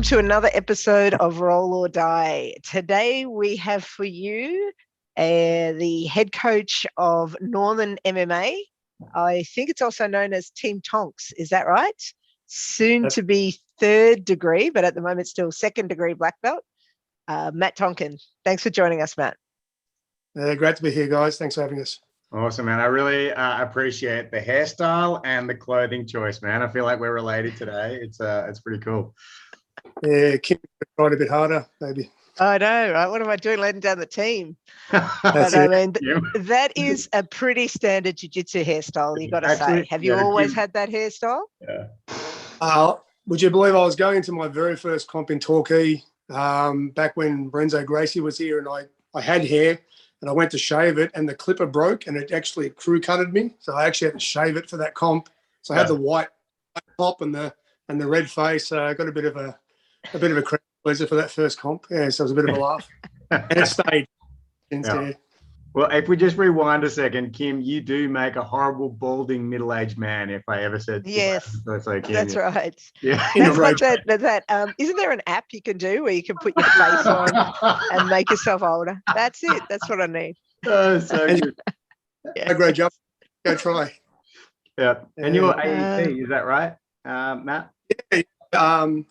to another episode of Roll or Die. Today we have for you the head coach of Northern MMA. I think it's also known as Team Tonks. Is that right? Soon to be third degree, but at the moment still second degree black belt. Matt Tonkin. Thanks for joining us, Matt. Great to be here, guys. Thanks for having us. Awesome, man. I really appreciate the hairstyle and the clothing choice, man. I feel like we're related today. It's pretty cool. Yeah, Kim tried a bit harder, maybe. I know, right? What am I doing letting down the team? That's I mean, that is a pretty standard jiu-jitsu hairstyle, you got to say. Have you always had that hairstyle? Yeah. Would you believe I was going to my very first comp in Torquay back when Renzo Gracie was here, and I had hair, and I went to shave it, and the clipper broke, and it actually crew cutted me. So I actually had to shave it for that comp. So I had the white top and the red face. I got a bit of a crowd pleaser for that first comp. Yeah, so it was a bit of a laugh. And it stayed. Yeah. Well, if we just rewind a second, Kim, you do make a horrible, balding, middle-aged man, if I ever said. Yes, that's okay. That's right. Yeah. That's like that. Isn't there an app you can do where you can put your face on and make yourself older? That's it. That's what I need. Oh, so good. Yeah. A great job. Go try. Yeah. And you're AET, is that right, Matt? Yeah.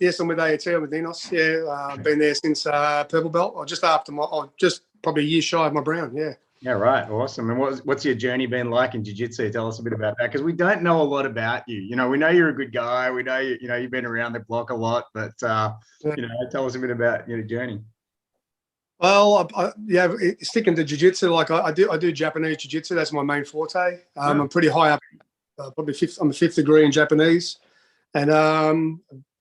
Yes, I'm with AET. I'm with Dinos. Yeah. I've been there since purple belt, or just probably a year shy of my brown. Yeah. Yeah, right. Awesome. And what's your journey been like in jiu-jitsu? Tell us a bit about that, because we don't know a lot about you. You know, we know you're a good guy. We know you've been around the block a lot, but tell us a bit about your journey. Well, sticking to jiu-jitsu, like I do Japanese jiu-jitsu. That's my main forte. I'm pretty high up, probably I'm a fifth degree in Japanese, and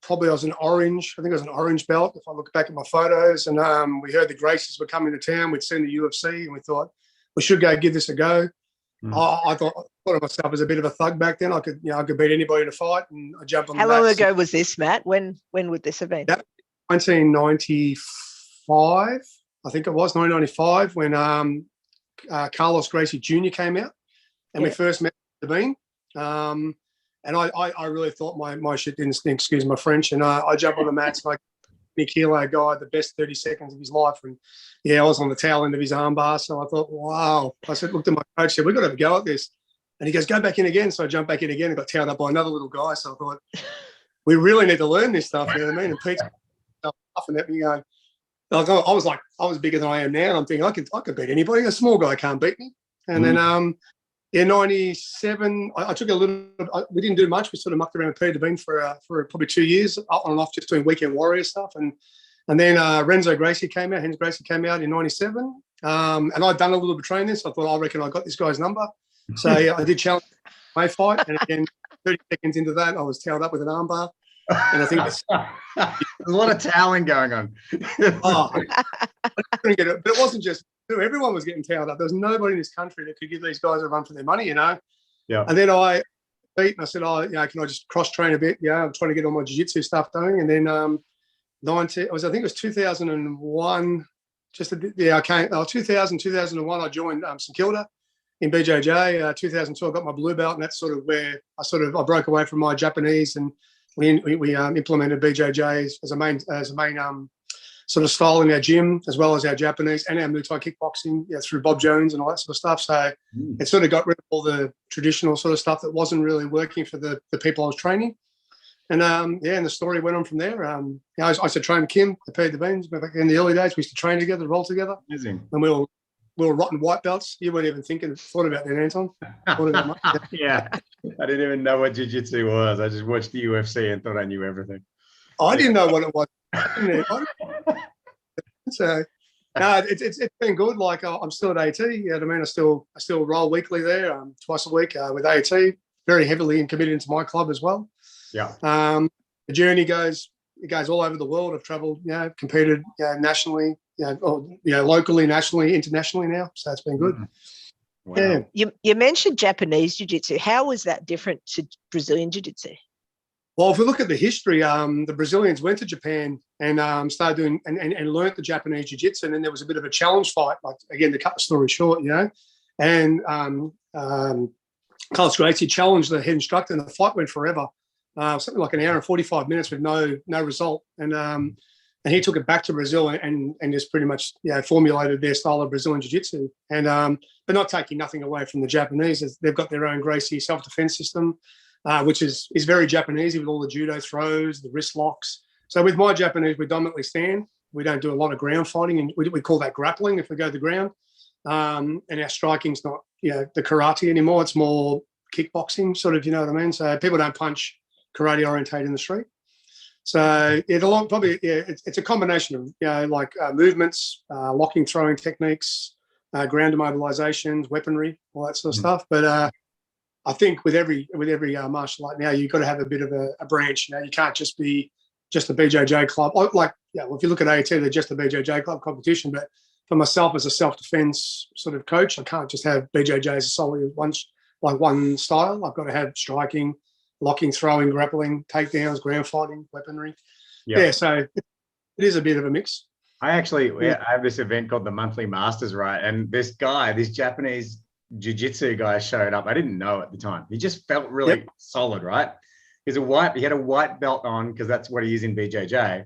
probably I was an orange. I think I was an orange belt if I look back at my photos. And we heard the Gracies were coming to town. We'd seen the UFC, and we thought we should go give this a go. I thought of myself as a bit of a thug back then. I could beat anybody in a fight, and I jumped on. How long ago was this, Matt? When would this have been? 1995, I think it was 1995 when Carlos Gracie Jr. came out, and we first met the Bean. And I really thought my shit didn't stink, excuse my French. And I jumped on the mats like a kilo guy, the best 30 seconds of his life. And I was on the tail end of his armbar. So I thought, wow. I looked at my coach, said, we've got to have a go at this. And he goes, go back in again. So I jumped back in again and got tailed up by another little guy. So I thought, we really need to learn this stuff. You know what I mean? And Pete's laughing at me going, I was bigger than I am now. And I'm thinking, I could beat anybody. A small guy can't beat me. And then, in 97, I took a little. We didn't do much. We sort of mucked around with Peter Bean for probably 2 years, on and off, just doing weekend warrior stuff. And then Renzo Gracie came out. Hens Gracie came out in 97, and I'd done a little bit of training, so I thought, I reckon I got this guy's number. So I did challenge my fight, and again, 30 seconds into that, I was tailed up with an armbar. And I think there's a lot of toweling going on. I couldn't get it, but it wasn't just. Everyone was getting tailed up. There was nobody in this country that could give these guys a run for their money, Yeah. And then I beat, and I said, can I just cross train a bit? Yeah, I'm trying to get all my jiu-jitsu stuff going. And then I think it was 2001. 2001. I joined St Kilda in BJJ. 2002, I got my blue belt, and that's sort of where I broke away from my Japanese, and we implemented BJJ as a main sort of style in our gym, as well as our Japanese and our Muay Thai kickboxing through Bob Jones and all that sort of stuff. So it sort of got rid of all the traditional sort of stuff that wasn't really working for the people I was training. And and the story went on from there. I used to train Kim, the Peter Beans, back in the early days. We used to train together, roll together. Amazing. And we were rotten white belts. You weren't even thought about that, Anton. Yeah, I didn't even know what jiu-jitsu was. I just watched the UFC and thought I knew everything. I didn't know what it was. So it's been good. Like I'm still at AT. You know what I mean? I still roll weekly there, twice a week with AT. Very heavily and committed into my club as well. Yeah. The journey goes all over the world. I've travelled, competed, nationally, locally, nationally, internationally now. So it's been good. Wow. Yeah. You mentioned Japanese jiu-jitsu. How was that different to Brazilian jiu-jitsu? Well, if we look at the history, the Brazilians went to Japan and started doing and learnt the Japanese jiu-jitsu, and then there was a bit of a challenge fight. Like, again, to cut the story short, and Carlos Gracie challenged the head instructor, and the fight went forever. something like an hour and 45 minutes with no result. And he took it back to Brazil and just pretty much formulated their style of Brazilian Jiu-Jitsu. And but not taking nothing away from the Japanese. They've got their own Gracie self-defense system, which is very Japanese with all the judo throws, the wrist locks. So with my Japanese, we dominantly stand. We don't do a lot of ground fighting, and we call that grappling if we go to the ground. And our striking's not the karate anymore. It's more kickboxing, sort of, you know what I mean? So people don't punch karate orientated in the street. So it's a combination of movements, locking, throwing techniques, ground immobilizations, weaponry, all that sort of stuff. But I think with every martial art now, you've got to have a bit of a branch. You can't just be just a BJJ club. If you look at AET, they're just a BJJ club competition. But for myself as a self-defense sort of coach, I can't just have BJJ as solely one style. I've got to have striking, locking, throwing, grappling, takedowns, ground fighting, weaponry. Yep. Yeah, so it is a bit of a mix. I have this event called the Monthly Masters, right? And this Japanese jiu-jitsu guy showed up. I didn't know at the time. He just felt really solid, right? He had a white belt on because that's what he is in BJJ.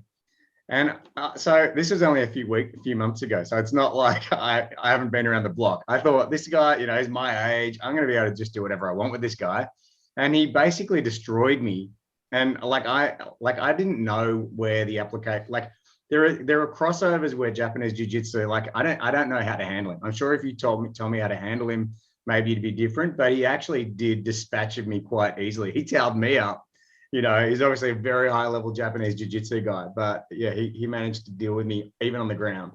And so this was only a few months ago. So it's not like I haven't been around the block. I thought this guy, he's my age. I'm going to be able to just do whatever I want with this guy. And he basically destroyed me. And I didn't know where the application, there are crossovers where Japanese jiu-jitsu, I don't know how to handle him. I'm sure if you tell me how to handle him, maybe it'd be different, but he actually did dispatch me quite easily. He towed me up. He's obviously a very high level Japanese jiu-jitsu guy, but yeah, he managed to deal with me even on the ground,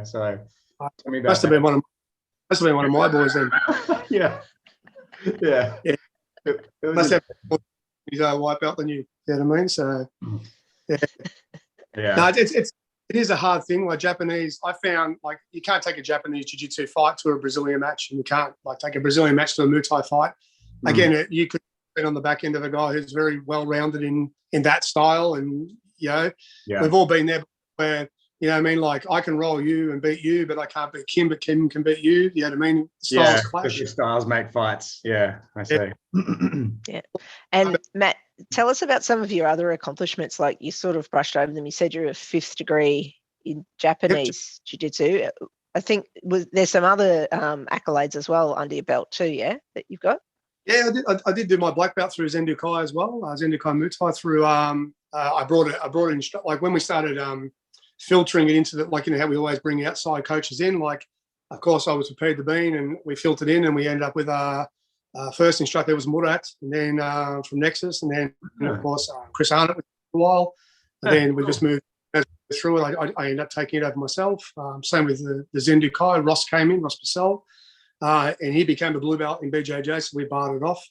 so tell me about must have been one of my boys then. yeah. It must have his white belt than you know what I mean? So yeah. No, it is a hard thing. Like Japanese, I found you can't take a Japanese jiu-jitsu fight to a Brazilian match, and you can't take a Brazilian match to a Muay Thai fight. Again, you could be on the back end of a guy who's very well-rounded in that style, and we've all been there where I can roll you and beat you, but I can't beat Kim, but Kim can beat you. You know what I mean? Styles clash. Styles make fights. Yeah, I see. Yeah. And Matt, tell us about some of your other accomplishments. Like you sort of brushed over them. You said you're a 5th degree in Japanese Jiu-Jitsu. I think there's some other accolades as well under your belt too, that you've got? Yeah, I did do my black belt through Zendukai as well. Zendukai Muay Thai through, I brought in, when we started filtering it into how we always bring outside coaches in, of course I was prepared to be, and we filtered in, and we ended up with our first instructor was Murat, and then from Nexus, and then of course Chris Arnott for a while, and then we just moved through it. I ended up taking it over myself. Same with the Zendukai. Ross came in, Ross Purcell, and he became a blue belt in BJJ, so we barred it off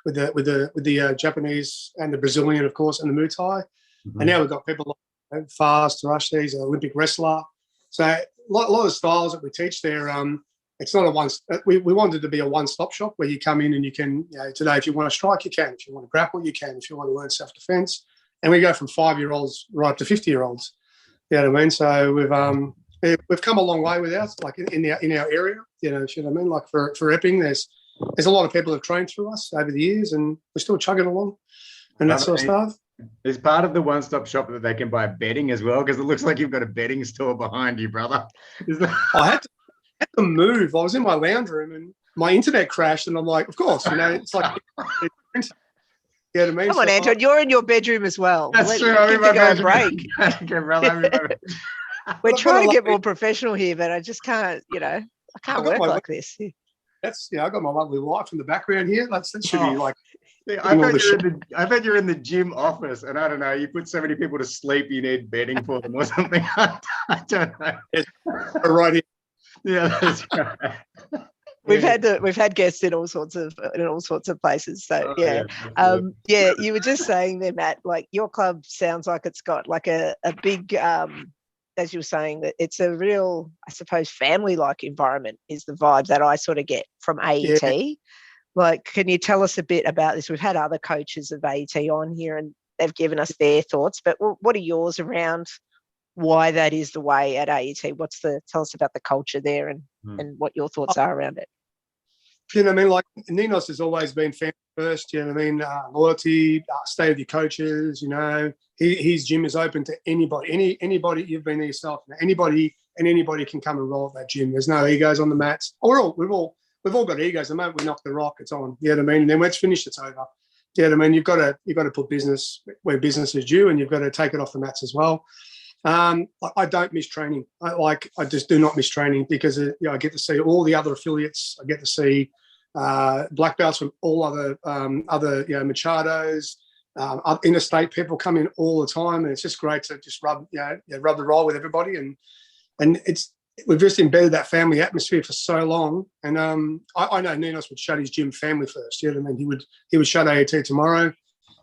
with the Japanese and the Brazilian, of course, and the Muay Thai. And now we've got people like Fars Tarash, he's an Olympic wrestler. So a lot of the styles that we teach there, it's not we wanted to be a one-stop shop where you come in and you can, today if you want to strike, you can. If you want to grapple, you can. If you want to learn self-defense. And we go from 5-year-olds right up to 50-year-olds. You know what I mean? So we've come a long way with ours, in our area, you know what I mean? For Epping, there's a lot of people who've trained through us over the years, and we're still chugging along and that sort of stuff. Is part of the one-stop shop that they can buy bedding as well? Because it looks like you've got a bedding store behind you, brother. I had to move. I was in my lounge room and my internet crashed, and I'm like, of course, it's like, you know what I mean? Come on, Anton, you're in your bedroom as well. That's true. Go a break. Okay, We're trying to get more professional here, but I just can't, I can't work like this. I got my lovely wife in the background here. That should be like. I bet you're in the gym office, and I don't know, you put so many people to sleep, you need bedding for them or something. I don't know. Right here. Yeah, that's right. We've had guests in all sorts of places. So you were just saying there, Matt, your club sounds like it's got a big as you were saying, that it's a real, I suppose, family-like environment is the vibe that I sort of get from AET. Yeah. Can you tell us a bit about this? We've had other coaches of AET on here and they've given us their thoughts, but what are yours around why that is the way at AET? Tell us about the culture there and what your thoughts are around it. You know what I mean? Ninos has always been family first. You know what I mean? Loyalty, stay with your coaches. You know, his gym is open to anybody. Anybody you've been there yourself. Anybody can come and roll at that gym. There's no egos on the mats. We've all got egos. The moment we knock the rock, it's on. You know what I mean? And then when it's finished, it's over. You know what I mean? You've got to put business where business is due, and you've got to take it off the mats as well. I don't miss training. I just do not miss training because I get to see all the other affiliates. I get to see black belts from all other Machados, interstate people come in all the time, and it's just great to just rub the roll with everybody, and we've just embedded that family atmosphere for so long. And I know Ninos would shut his gym family first. You know what I mean? He would shut AAT tomorrow.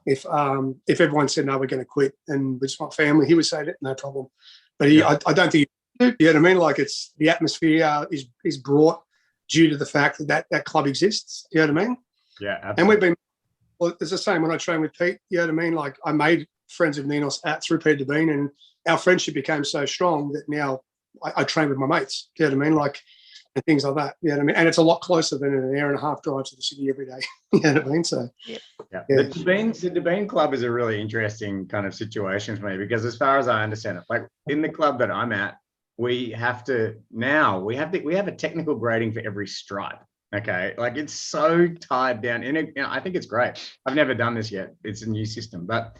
If everyone said, no, we're going to quit and we just want family, he would say that, no problem. But I don't think, you know what I mean? Like, it's the atmosphere is brought due to the fact that club exists. You know what I mean? Yeah, absolutely. And it's the same when I train with Pete. You know what I mean? Like, I made friends with Ninos through Peter Devine, and our friendship became so strong that now I train with my mates. You know what I mean? Like, and things like that. You know what I mean? And it's a lot closer than an hour and a half drive to the city every day. You know what I mean? So, yeah. The Devine Club is a really interesting kind of situation for me, because as far as I understand it, like in the club that I'm at, we have a technical grading for every stripe. Okay, like it's so tied down, and I think it's great. I've never done this yet. It's a new system, but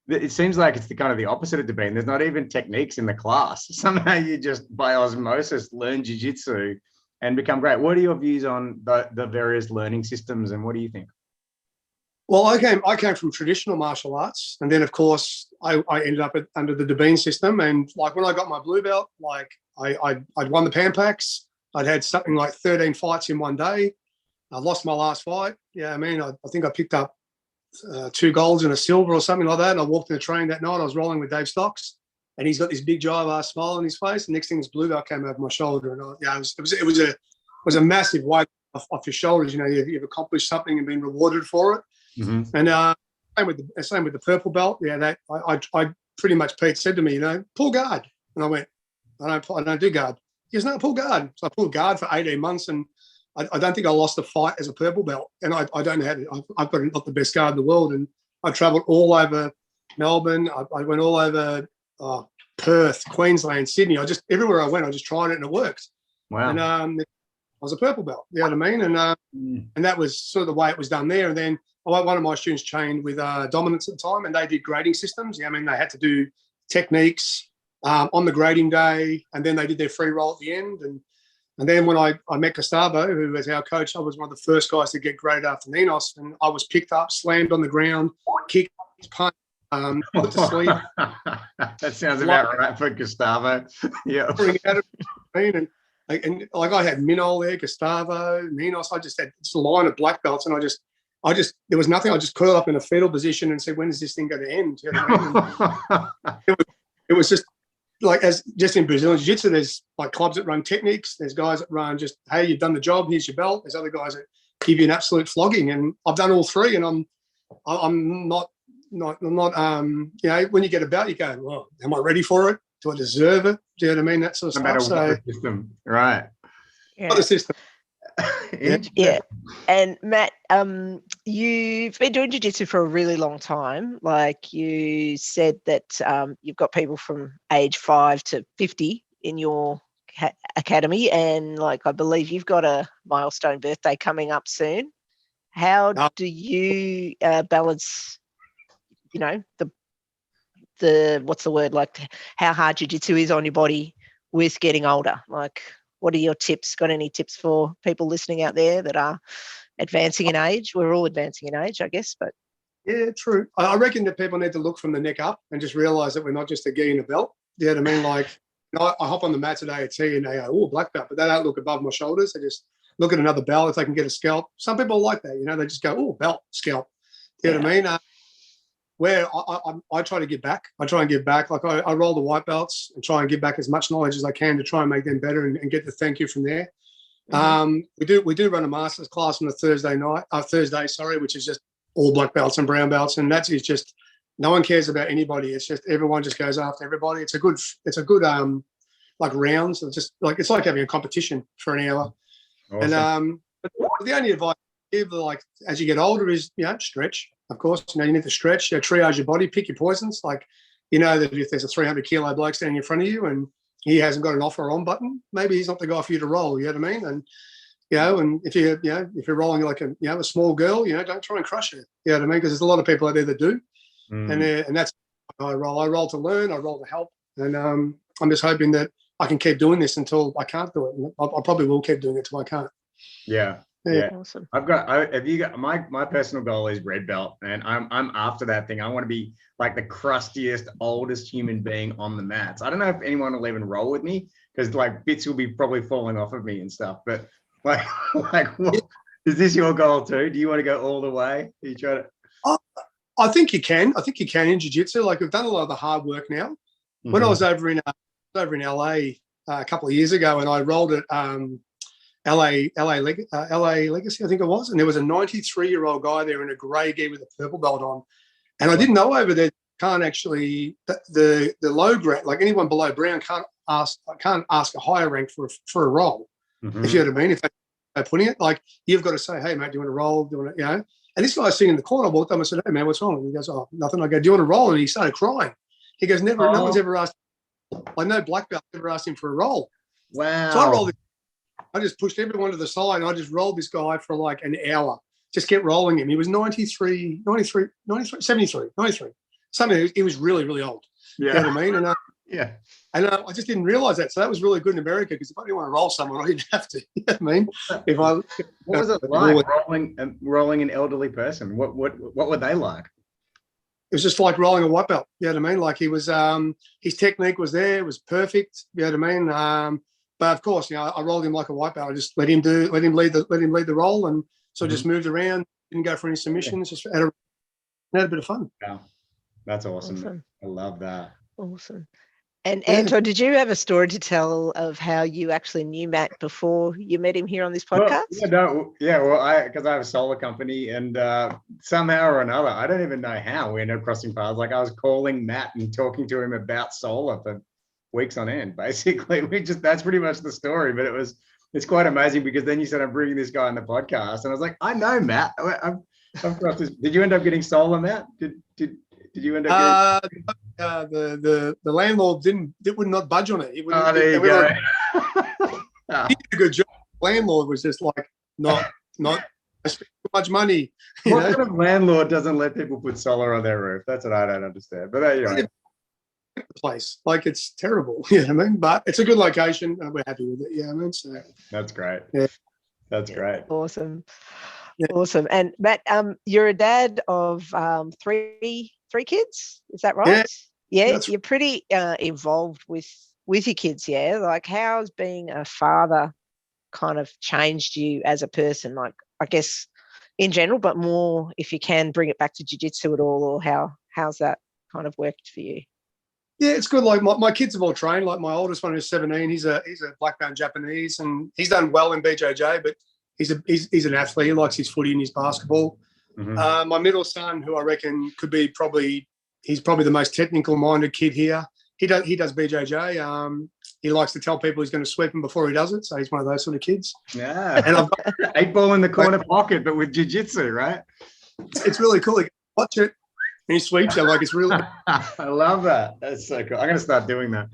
it seems like it's the kind of the opposite of Devine. There's not even techniques in the class. Somehow you just by osmosis learn jiu-jitsu and become great. What are your views on the various learning systems, and what do you think? Well, I came from traditional martial arts, and then of course I ended up under the Devine system. And like when I got my blue belt, like I'd won the Pampaks. I'd had something like 13 fights in one day. I lost my last fight. Yeah, I mean, I think I picked up 2 golds and a silver or something like that. And I walked in the training that night. I was rolling with Dave Stocks, and he's got this big giant-ass smile on his face. And next thing, this blue belt came over my shoulder, and it was a massive weight off your shoulders. You know, you've accomplished something and been rewarded for it. Mm-hmm. And same with the purple belt. Yeah, that I pretty much, Pete said to me, you know, pull guard, and I went, I don't do guard. He goes, no, pull guard. So I pulled guard for 18 months, and I don't think I lost a fight as a purple belt. And I don't know how to. I've got not the best guard in the world, and I travelled all over Melbourne. I went all over Perth, Queensland, Sydney. Everywhere I went, I just tried it, and it worked. Wow. And I was a purple belt. You know what I mean? And that was sort of the way it was done there. And then one of my students trained with Dominance at the time, and they did grading systems. Yeah, I mean, they had to do techniques on the grading day, and then they did their free roll at the end. And then when I met Gustavo, who was our coach, I was one of the first guys to get graded after Ninos, and I was picked up, slammed on the ground, kicked, punched, put to sleep. That sounds about right for Gustavo. Yeah. And I had Minol there, Gustavo, Ninos. I just had this line of black belts, and I just there was nothing. I just curled up in a fetal position and said, when is this thing going to end? You know what I mean? It was just like, just in Brazilian Jiu-Jitsu, there's like clubs that run techniques. There's guys that run just, hey, you've done the job, here's your belt. There's other guys that give you an absolute flogging, and I've done all three. And I'm not you know, when you get a belt, you go, well, am I ready for it? Do I deserve it? Do you know what I mean? That sort of stuff. No matter what the system, right? Yeah. What the system. Yeah. And Matt, you've been doing jiu-jitsu for a really long time. Like you said that you've got people from age 5 to 50 in your academy, and like I believe you've got a milestone birthday coming up soon. How do you balance, you know, the what's the word, like how hard jiu-jitsu is on your body with getting older? Like, what are your tips? Got any tips for people listening out there that are advancing in age? We're all advancing in age, I guess, but. Yeah, true. I reckon that people need to look from the neck up and just realise that we're not just a gi and a belt. You know what I mean? Like, I hop on the mats at AAT and they go, oh, black belt, but they don't look above my shoulders. They just look at another belt if they can get a scalp. Some people like that, you know, they just go, oh, belt, scalp. You know what I mean? Where I try to give back. I try and give back. Like I roll the white belts and try and give back as much knowledge as I can to try and make them better and get the thank you from there. Mm-hmm. We do run a masters class on a Thursday, which is just all black belts and brown belts, and that is just no one cares about anybody. It's just everyone just goes after everybody. It's a good like rounds. It's just like it's like having a competition for an hour. Awesome. And but the only advice give, like, as you get older is, stretch. Of course, you need to stretch, triage your body, pick your poisons. Like, that if there's a 300-kilo bloke standing in front of you and he hasn't got an offer on button, maybe he's not the guy for you to roll. You know what I mean? And and if you're rolling like a small girl, don't try and crush her. You know what I mean? Because there's a lot of people out there that do, and that's how I roll. I roll to learn. I roll to help, and I'm just hoping that I can keep doing this until I can't do it. I probably will keep doing it till I can't. Yeah. Awesome. Have you got my personal goal is red belt, and I'm after that thing. I want to be like the crustiest, oldest human being on the mats. I don't know if anyone will even roll with me because like bits will be probably falling off of me and stuff. But like what, is this your goal too? Do you want to go all the way? Are you trying to? I think you can. I think you can in jiu-jitsu. Like, we've done a lot of the hard work now. When I was over in LA a couple of years ago, and I rolled at LA Legacy, I think it was, and there was a 93-year-old guy there in a grey gi with a purple belt on, and I didn't know over there can't actually the low grade, like anyone below brown can't ask a higher rank for a roll. If you know what I mean, if they're putting it, like, you've got to say, hey mate, do you want to roll? Do you want to, And this guy's sitting in the corner. I walked up and said, hey man, what's wrong? And he goes, oh, nothing. I go, do you want to roll? And he started crying. He goes, no one's ever asked. Like, no black belt ever asked him for a roll. Wow. So I rolled it. I just pushed everyone to the side, and I just rolled this guy for like an hour. Just kept rolling him. He was 93, 73. Something. He was really, really old. Yeah. You know what I mean? And And I just didn't realize that. So that was really good in America, because if I didn't want to roll someone, I didn't have to. You know what I mean? What was it like rolling an elderly person? What were they like? It was just like rolling a white belt. You know what I mean? Like, he was, his technique was there. It was perfect. You know what I mean? But of course, I rolled him like a white belt. I just let him lead the roll, and so I just moved around. Didn't go for any submissions. Just had a bit of fun. Yeah, that's awesome. I love that. Awesome. And Anton, did you have a story to tell of how you actually knew Matt before you met him here on this podcast? Well, because I have a solar company, and somehow or another, I don't even know how we ended up crossing paths. Like, I was calling Matt and talking to him about solar for weeks on end. Basically, that's pretty much the story. But it's quite amazing, because then you said, I'm bringing this guy on the podcast, and I was like, I know Matt. I've crossed this. Did you end up getting solar, Matt? Did you end up getting... the landlord would not budge on it. He there you go. He did a good job. The landlord was just like, not spend too much money. What kind of landlord doesn't let people put solar on their roof? That's what I don't understand. But anyway, the place, like, it's terrible. You know what I mean? But it's a good location, and we're happy with it. Yeah, I mean, so that's great. Yeah, that's great. Awesome. Yeah. Awesome. And Matt, you're a dad of three kids, is that right? Yeah, you're pretty involved with your kids, yeah? Like, how's being a father kind of changed you as a person? Like, I guess in general, but more if you can bring it back to jiu-jitsu at all, or how's that kind of worked for you? Yeah, it's good. Like, my kids have all trained. Like, my oldest one is 17. He's a black belt Japanese, and he's done well in BJJ, but he's an athlete. He likes his footy and his basketball. My middle son, who I reckon could be he's probably the most technical minded kid here. He does BJJ. He likes to tell people he's going to sweep him before he does it. So he's one of those sort of kids. Yeah. And I've got 8 ball in the corner pocket, but with jiu-jitsu, right? It's really cool. He can watch it and he sweeps you. Like, it's really. I love that. That's so cool. I'm going to start doing that.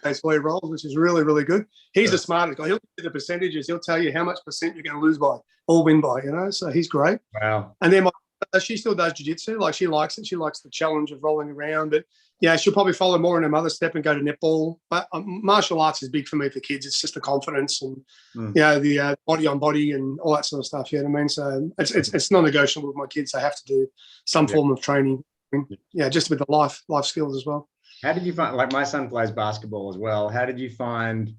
That's why he rolls, which is really, really good. He's the smartest guy. He'll do the percentages. He'll tell you how much percent you're going to lose by or win by, So he's great. Wow. And then she still does jiu-jitsu. Like, she likes it. She likes the challenge of rolling around. But yeah, she'll probably follow more in her mother's step and go to netball. But martial arts is big for me for kids. It's just the confidence and the body on body and all that sort of stuff. You know what I mean? So it's non-negotiable with my kids. They have to do some form of training. Yeah, just with the life skills as well. How did you find, like, my son plays basketball as well. How did you find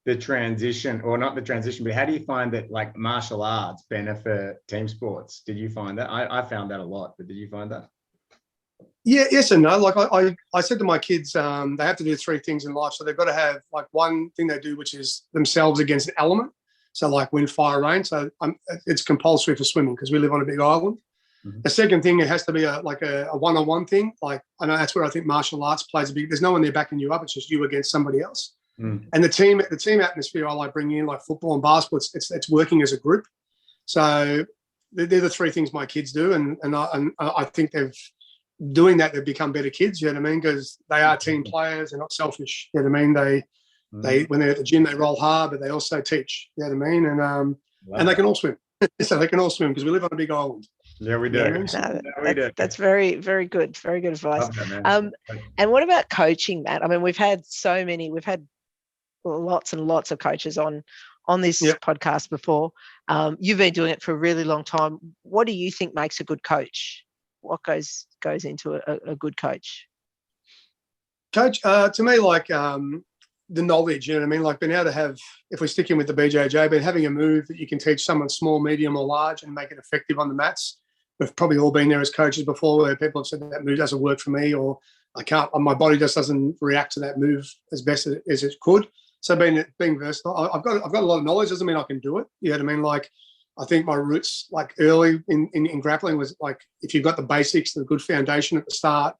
the transition, or not the transition, but how do you find that, like, martial arts benefit team sports? Did you find that? I found that a lot, but did you find that? Yeah, yes and no. Like, I said to my kids, they have to do 3 things in life. So they've got to have, like, one thing they do, which is themselves against an element. So, like, wind, fire, rain. So it's compulsory for swimming because we live on a big island. The second thing, it has to be a one-on-one thing. Like, I know that's where I think martial arts plays a big. There's no one there backing you up. It's just you against somebody else. And the team atmosphere I like bringing in, like football and basketball. It's working as a group. So they're the three things my kids do, and I think they've become better kids. You know what I mean? Because they are team players. They're not selfish. You know what I mean? They when they're at the gym, they roll hard, but they also teach. You know what I mean? And they can all swim. So they can all swim because we live on a big island. Yeah, we do. That's very, very good. Very good advice. That, and what about coaching, Matt? I mean, we've had lots and lots of coaches on this podcast before. You've been doing it for a really long time. What do you think makes a good coach? What goes into a good coach? Coach, to me, like the knowledge, you know what I mean? Like being able to have, if we stick in with the BJJ, but having a move that you can teach someone small, medium, or large and make it effective on the mats. We've probably all been there as coaches before where people have said that move doesn't work for me, or my body just doesn't react to that move as best as it could. So being versatile, I've got a lot of knowledge. Doesn't mean I can do it. You know what I mean? Like I think my roots, like early in grappling, was like if you've got the basics, the good foundation at the start.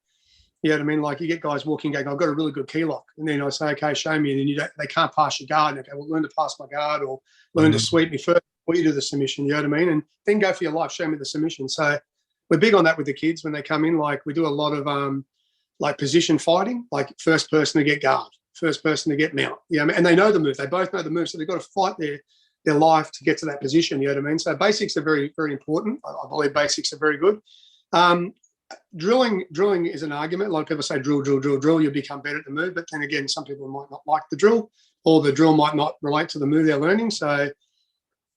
You know what I mean? Like you get guys walking, going, "I've got a really good key lock," and then I say, "Okay, show me." And then they can't pass your guard. And okay, well, learn to pass my guard, or learn to sweep me first before you do the submission. You know what I mean? And then go for your life. Show me the submission. So we're big on that with the kids when they come in. Like we do a lot of like position fighting, like first person to get guard, first person to get mount. You know what I mean? And they know the move. They both know the move, so they've got to fight their life to get to that position. You know what I mean? So basics are very, very important. I believe basics are very good. Drilling is an argument. A lot of people say drill, you become better at the move. But then again, some people might not like the drill, or the drill might not relate to the move they're learning. So,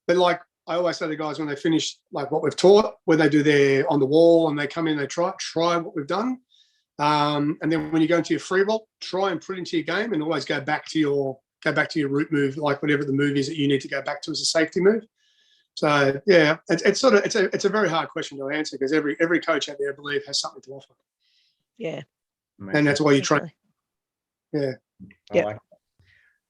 but like I always say to guys when they finish like what we've taught, when they do their on the wall and they come in, they try what we've done. And then when you go into your free roll, try and put it into your game and always go back to your root move, like whatever the move is that you need to go back to as a safety move. So yeah, it's a very hard question to answer because every coach out there, I believe, has something to offer. Yeah, and that's why you train. Yeah, yeah.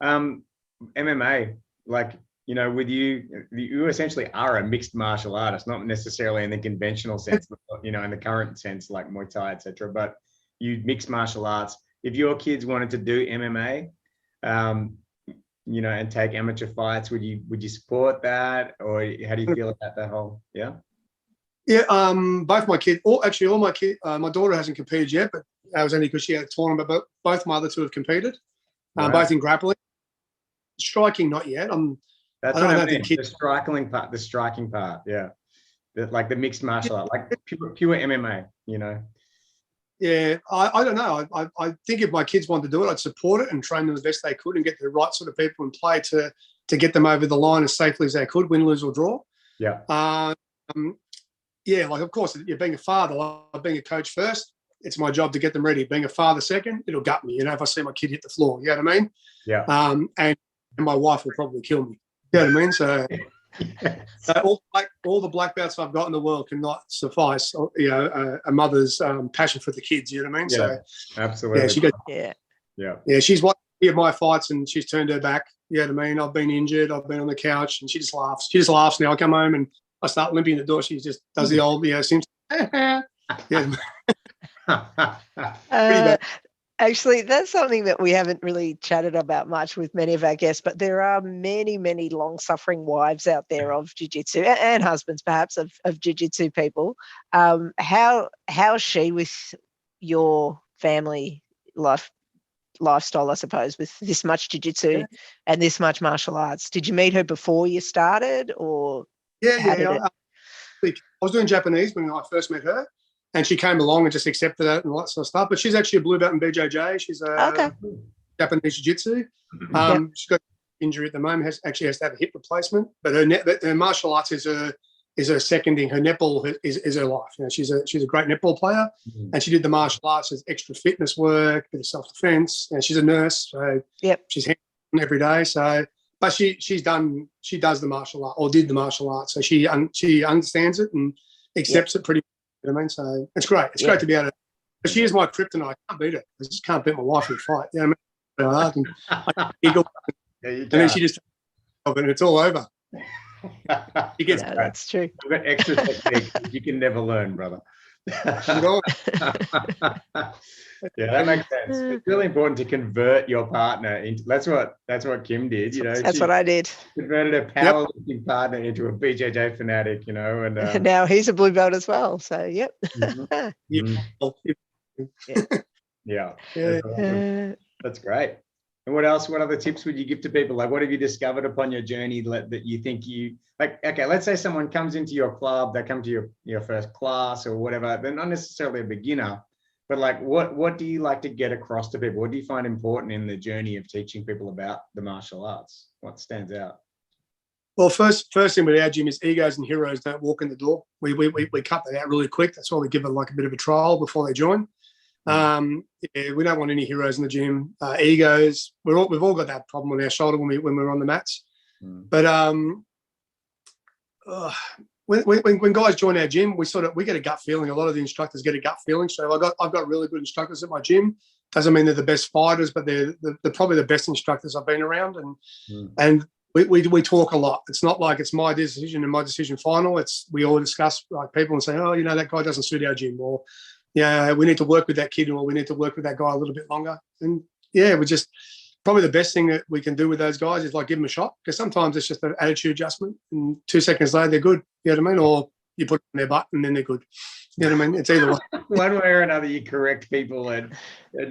MMA, like with you essentially are a mixed martial artist, not necessarily in the conventional sense, but, in the current sense, like Muay Thai, etc. But you mix martial arts. If your kids wanted to do MMA, and take amateur fights, would you support that, or how do you feel about that whole? Yeah. Both my kids, all my kids, my daughter hasn't competed yet, but that was only because she had a tournament. But both my other two have competed, both in grappling. Striking, not yet. That's what I mean. The striking part, yeah. Like the mixed martial art, like pure MMA, Yeah, I don't know. I think if my kids wanted to do it, I'd support it and train them as best they could and get the right sort of people in play to get them over the line as safely as they could, win, lose or draw. Yeah. Like of course, being a father, like being a coach first, it's my job to get them ready. Being a father second, it'll gut me, if I see my kid hit the floor. You know what I mean? Yeah. And my wife will probably kill me. You know what I mean? So, so all the black belts I've got in the world cannot suffice, a mother's passion for the kids. You know what I mean? Yeah, so absolutely. Yeah. She's watched my fights and she's turned her back. You know what I mean? I've been injured. I've been on the couch and she just laughs. She just laughs now. I come home and I start limping the door. She just does the old, Simpson. Yeah. Actually, that's something that we haven't really chatted about much with many of our guests, but there are many, many long-suffering wives out there of jiu-jitsu and husbands, perhaps, of jiu-jitsu people. How's she with your family lifestyle, I suppose, with this much jiu-jitsu and this much martial arts? Did you meet her before you started, or I was doing Japanese when I first met her. And she came along and just accepted it and all that sort of stuff. But she's actually a blue belt in BJJ. She's a Japanese jiu-jitsu. She's got injury at the moment. Has to have a hip replacement. But her martial arts is her seconding. Her netball is her life. She's a great netball player, and she did the martial arts as extra fitness work, bit of self-defense. And she's a nurse, so she's hands-on every day. So, but she does the martial art or did the martial arts, so she understands it and accepts it pretty. You know what I mean? So it's great. It's great to be able to. But she is my kryptonite. I can't beat her. I just can't beat my wife in a fight. You know what I mean? I giggle. And then she just, and it's all over. That's true. You've got extra technique you can never learn, brother. know, Yeah, that makes sense. It's really important to convert your partner into. That's what Kim did. You know, That's she what I did. converted a powerlifting partner into a BJJ fanatic. You know, and Now he's a blue belt as well. So, yep. Mhm. yeah. Yeah, Yeah. that's awesome. That's great. And what else? What other tips would you give to people? Like, what have you discovered upon your journey that you think you like? Okay, let's say someone comes into your club, they come to your first class or whatever. They're not necessarily a beginner, but like, what do you like to get across to people? What do you find important in the journey of teaching people about the martial arts? What stands out? Well, first thing with our gym is egos and heroes don't walk in the door. We cut that out really quick. That's why we give them like a bit of a trial before they join. Yeah, we don't want any heroes in the gym. Egos, we've all got that problem on our shoulder when we're on the mats. But when guys join our gym, we get a gut feeling. A lot of the instructors get a gut feeling. So I've got really good instructors at my gym. Doesn't mean they're the best fighters, but they're probably the best instructors I've been around. And we talk a lot. It's not like it's my decision and my decision final. We all discuss, like, people and say, oh, you know, that guy doesn't suit our gym, or yeah, we need to work with that kid, or we need to work with that guy a little bit longer. And yeah, we just probably the best thing that we can do with those guys is like give them a shot, because sometimes it's just an attitude adjustment, and 2 seconds later they're good. You know what I mean? Or you put them in their butt and then they're good. You know what I mean? It's either way. One way or another, you correct people and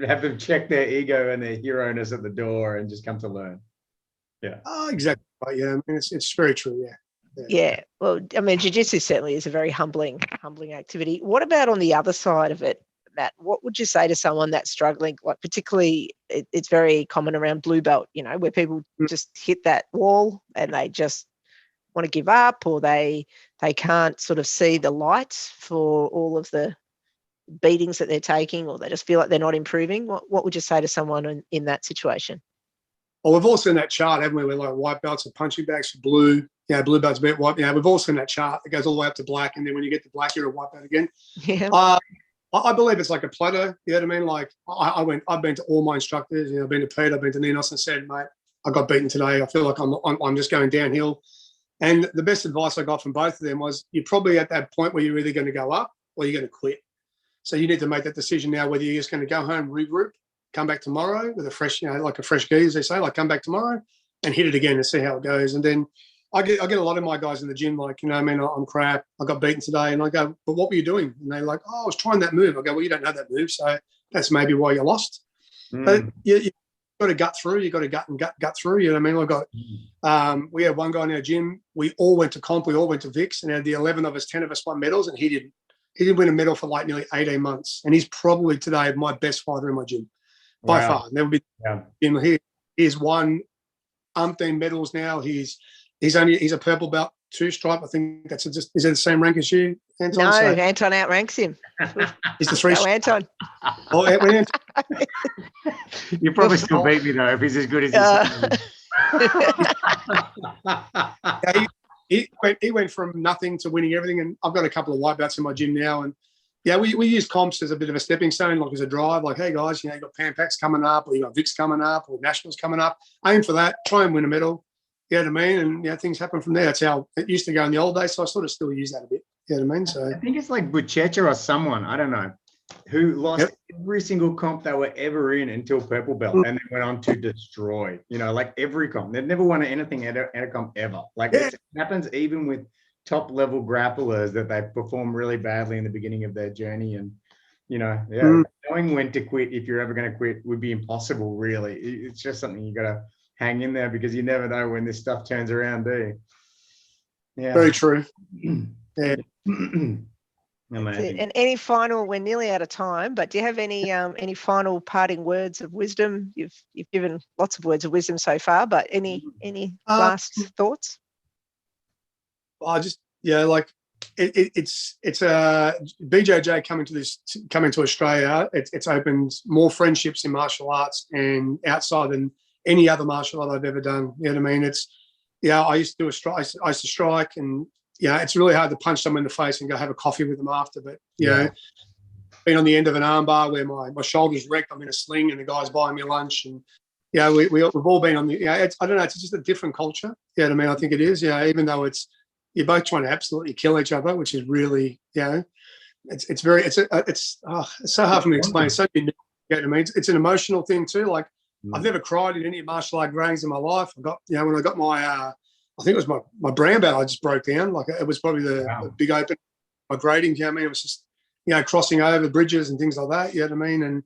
have them check their ego and their hero-ness at the door and just come to learn. Yeah. Oh, exactly. Right. Yeah, I mean, it's very true. Yeah. Yeah. Well, I mean, jiu-jitsu certainly is a very humbling activity. What about on the other side of it, Matt? What would you say to someone that's struggling? Like, particularly, it's very common around blue belt, you know, where people just hit that wall and they just want to give up, or they can't sort of see the light for all of the beatings that they're taking, or they just feel like they're not improving. What would you say to someone in that situation? Well, we've all seen that chart, haven't we? Where like white belts are punching bags for blue. Yeah, blue belts beat white. Yeah, we've all seen that chart. It goes all the way up to black, and then when you get to black, you're a white belt again. Yeah. I believe it's like a plateau. You know what I mean? Like I've been to all my instructors. You know, I've been to Pete, I've been to Ninos, and said, mate, I got beaten today. I feel like I'm just going downhill. And the best advice I got from both of them was, you're probably at that point where you're either going to go up or you're going to quit. So you need to make that decision now, whether you're just going to go home, regroup, come back tomorrow with a fresh, you know, like a fresh gi, as they say, like come back tomorrow and hit it again and see how it goes. And then I get a lot of my guys in the gym, like, you know, I mean, I'm crap. I got beaten today. And I go, but what were you doing? And they're like, oh, I was trying that move. I go, well, you don't know that move. So that's maybe why you lost. But you got to gut through. You got to gut through. You know what I mean? I've got, we had one guy in our gym. We all went to comp. We all went to VIX, and out of the 11 of us, 10 of us won medals, and he didn't. He didn't win a medal for like nearly 18 months. And he's probably today my best fighter in my gym by far. Never been. Yeah. He's won umpteen medals now. He's a purple belt, 2-stripe. I think is it the same rank as you, Anton? No, Anton outranks him. He's the 3. Go, Anton. Oh, Anton. You probably still beat me though if he's as good as he went from nothing to winning everything, and I've got a couple of white belts in my gym now, and yeah, we use comps as a bit of a stepping stone, like as a drive, like, hey guys, you know, you got Pan Packs coming up, or you got VIX coming up, or Nationals coming up. Aim for that, try and win a medal. You know what I mean? And yeah, things happen from there. That's how it used to go in the old days, so I sort of still use that a bit. You know what I mean? So I think it's like Buchecha or someone, I don't know, who lost every single comp they were ever in until purple belt, and then went on to destroy, you know, like every comp. They've never won anything at a comp ever. Like it happens even with top level grapplers, that they perform really badly in the beginning of their journey. And, you know, knowing when to quit, if you're ever going to quit, would be impossible, really. It's just something you got to hang in there, because you never know when this stuff turns around, do you? Yeah. Very true. Yeah. And any final, we're nearly out of time, but do you have any final parting words of wisdom? You've given lots of words of wisdom so far, but any last thoughts? I just, yeah, like it's BJJ coming to Australia. It's opened more friendships in martial arts and outside than any other martial art I've ever done. You know what I mean? I used to do I used to strike, and yeah, it's really hard to punch someone in the face and go have a coffee with them after. But you know, being on the end of an armbar where my shoulder's wrecked, I'm in a sling, and the guy's buying me lunch, and yeah, we've all been on the. Yeah, I don't know. It's just a different culture. You know what I mean? I think it is. Yeah, even though you're both trying to absolutely kill each other, which is really, you know, it's so hard for me to explain. It's so unique. You know what I mean? It's an emotional thing too. Like I've never cried in any martial art grounds in my life. I got, when I got my, I think it was my brown belt, I just broke down. Like it was probably the big open, my grading. You know what I mean? It was just, crossing over bridges and things like that. You know what I mean? And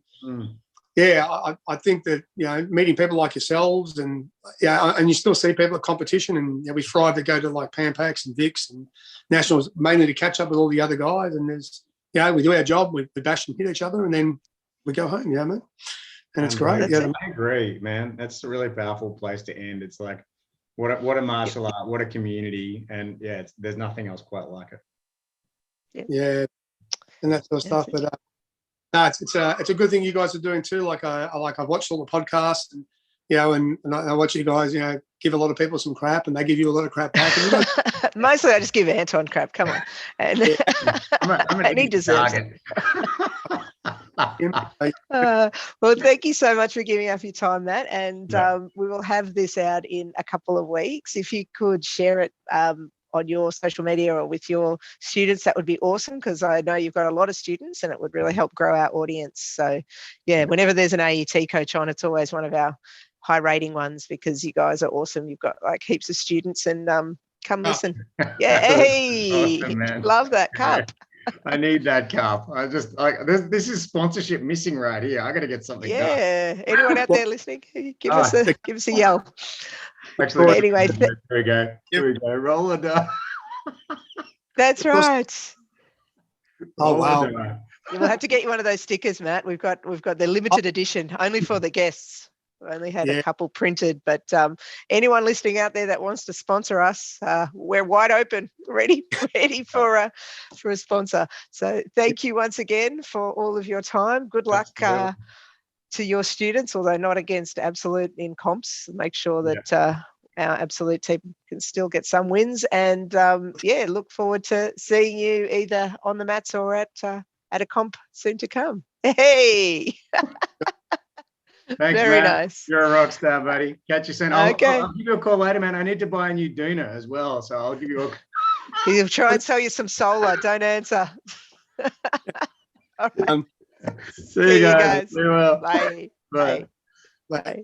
I think that, meeting people like yourselves and you still see people at competition, and we thrive to go to like Pan Pacs and Vicks and Nationals mainly to catch up with all the other guys. And there's, we do our job, we bash and hit each other, and then we go home, you know what I mean? And it's great. I agree, man. That's a really powerful place to end. It's like, what a martial art, what a community. And there's nothing else quite like it. Yeah. And that sort of stuff. But no, it's a good thing you guys are doing too. Like I've watched all the podcasts, and and I watch you guys, give a lot of people some crap, and they give you a lot of crap back. And mostly I just give Anton crap. Come on, and, and he deserves it. Well, thank you so much for giving up your time, Matt. And we will have this out in a couple of weeks. If you could share it on your social media or with your students, that would be awesome, because I know you've got a lot of students and it would really help grow our audience. So whenever there's an AET coach on, it's always one of our high rating ones, because you guys are awesome. You've got like heaps of students, and come listen. Hey, awesome, love that cup. I need that cup. I just like this is sponsorship missing right here. I got to get something done. Anyone out there listening, give us a yell. Actually, anyway, here we go. Here we go. Roll it down. That's right. Oh wow! We'll have to get you one of those stickers, Matt. We've got the limited edition, only for the guests. We only had a couple printed, but anyone listening out there that wants to sponsor us, we're wide open, ready for a sponsor. So thank you once again for all of your time. Good luck to your students, although not against Absolute in comps. Make sure that our Absolute team can still get some wins, and look forward to seeing you either on the mats or at a comp soon to come. Hey. Thanks, very Matt. Nice. You're a rock star, buddy. Catch you soon. I'll give you a call later, man. I need to buy a new doona as well, so I'll give you a. He'll try and sell you some solar. Don't answer. All right. See you guys. Bye. Bye. Bye.